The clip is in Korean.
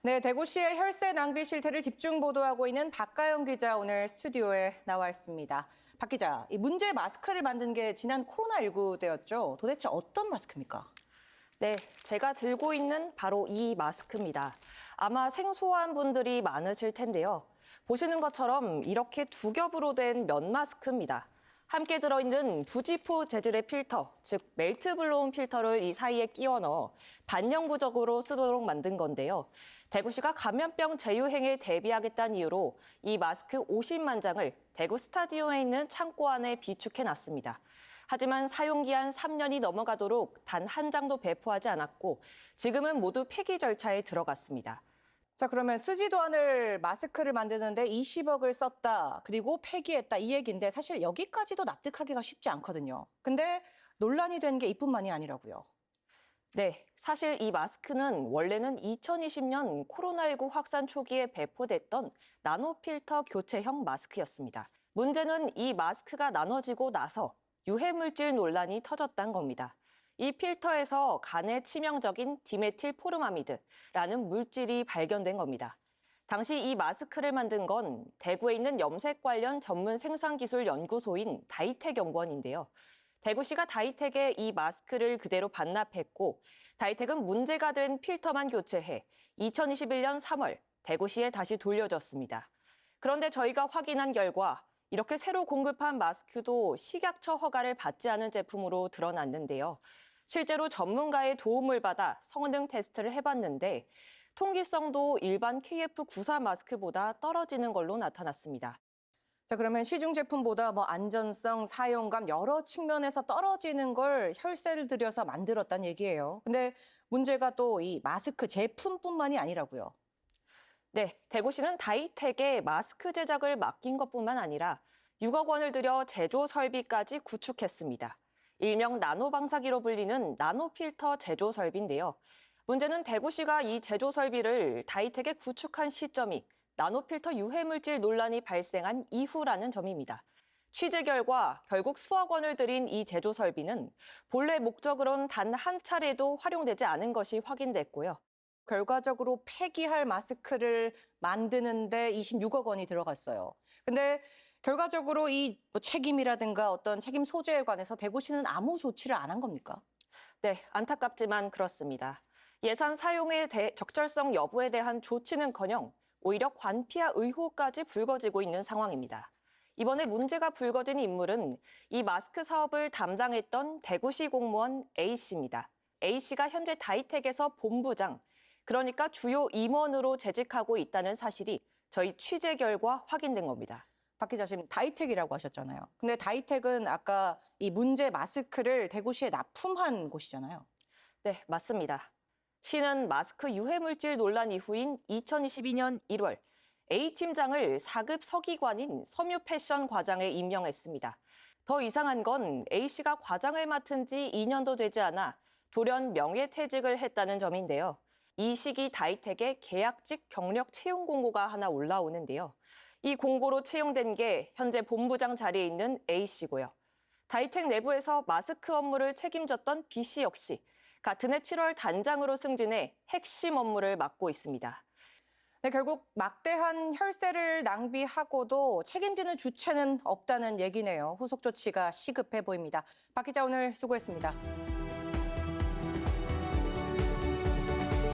네, 대구시의 혈세 낭비 실태를 집중 보도하고 있는 박가영 기자 오늘 스튜디오에 나와 있습니다. 박 기자, 이 문제 마스크를 만든 게 지난 코로나19 때였죠. 도대체 어떤 마스크입니까? 네, 제가 들고 있는 바로 이 마스크입니다. 아마 생소한 분들이 많으실 텐데요. 보시는 것처럼 이렇게 두 겹으로 된 면 마스크입니다. 함께 들어있는 부지포 재질의 필터, 즉 멜트 블로운 필터를 이 사이에 끼워 넣어 반영구적으로 쓰도록 만든 건데요. 대구시가 감염병 재유행에 대비하겠다는 이유로 이 마스크 50만 장을 대구 스타디움에 있는 창고 안에 비축해놨습니다. 하지만 사용기한 3년이 넘어가도록 단 한 장도 배포하지 않았고 지금은 모두 폐기 절차에 들어갔습니다. 자, 그러면 쓰지도 않을 마스크를 만드는데 20억을 썼다, 그리고 폐기했다 이 얘기인데 사실 여기까지도 납득하기가 쉽지 않거든요. 근데 논란이 된 게 이뿐만이 아니라고요. 네, 사실 이 마스크는 원래는 2020년 코로나19 확산 초기에 배포됐던 나노필터 교체형 마스크였습니다. 문제는 이 마스크가 나눠지고 나서 유해물질 논란이 터졌다는 겁니다. 이 필터에서 간에 치명적인 디메틸포르마미드라는 물질이 발견된 겁니다. 당시 이 마스크를 만든 건 대구에 있는 염색 관련 전문 생산기술 연구소인 다이텍 연구원인데요. 대구시가 다이텍에 이 마스크를 그대로 반납했고 다이텍은 문제가 된 필터만 교체해 2021년 3월 대구시에 다시 돌려줬습니다. 그런데 저희가 확인한 결과 이렇게 새로 공급한 마스크도 식약처 허가를 받지 않은 제품으로 드러났는데요. 실제로 전문가의 도움을 받아 성능 테스트를 해봤는데 통기성도 일반 KF94 마스크보다 떨어지는 걸로 나타났습니다. 자, 그러면 시중 제품보다 안전성, 사용감 여러 측면에서 떨어지는 걸 혈세를 들여서 만들었다는 얘기예요. 근데 문제가 또 이 마스크 제품뿐만이 아니라고요. 네, 대구시는 다이텍에 마스크 제작을 맡긴 것뿐만 아니라 6억 원을 들여 제조 설비까지 구축했습니다. 일명 나노방사기로 불리는 나노필터 제조 설비인데요. 문제는 대구시가 이 제조 설비를 다이텍에 구축한 시점이 나노필터 유해물질 논란이 발생한 이후라는 점입니다. 취재 결과 결국 수억 원을 들인 이 제조 설비는 본래 목적으론 단 한 차례도 활용되지 않은 것이 확인됐고요. 결과적으로 폐기할 마스크를 만드는데 26억 원이 들어갔어요. 근데 결과적으로 이 책임이라든가 어떤 책임 소재에 관해서 대구시는 아무 조치를 안 한 겁니까? 네, 안타깝지만 그렇습니다. 예산 사용의 적절성 여부에 대한 조치는커녕 오히려 관피와 의혹까지 불거지고 있는 상황입니다. 이번에 문제가 불거진 인물은 이 마스크 사업을 담당했던 대구시 공무원 A씨입니다. A씨가 현재 다이텍에서 본부장, 그러니까 주요 임원으로 재직하고 있다는 사실이 저희 취재 결과 확인된 겁니다. 박 기자 지금 다이텍이라고 하셨잖아요. 근데 다이텍은 아까 이 문제 마스크를 대구시에 납품한 곳이잖아요. 네, 맞습니다. 시는 마스크 유해물질 논란 이후인 2022년 1월 A팀장을 4급 서기관인 섬유패션 과장에 임명했습니다. 더 이상한 건 A씨가 과장을 맡은 지 2년도 되지 않아 돌연 명예퇴직을 했다는 점인데요. 이 시기 다이텍의 계약직 경력 채용 공고가 하나 올라오는데요. 이 공고로 채용된 게 현재 본부장 자리에 있는 A씨고요. 다이텍 내부에서 마스크 업무를 책임졌던 B씨 역시 같은 해 7월 단장으로 승진해 핵심 업무를 맡고 있습니다. 네, 결국 막대한 혈세를 낭비하고도 책임지는 주체는 없다는 얘기네요. 후속 조치가 시급해 보입니다. 박 기자 오늘 수고했습니다.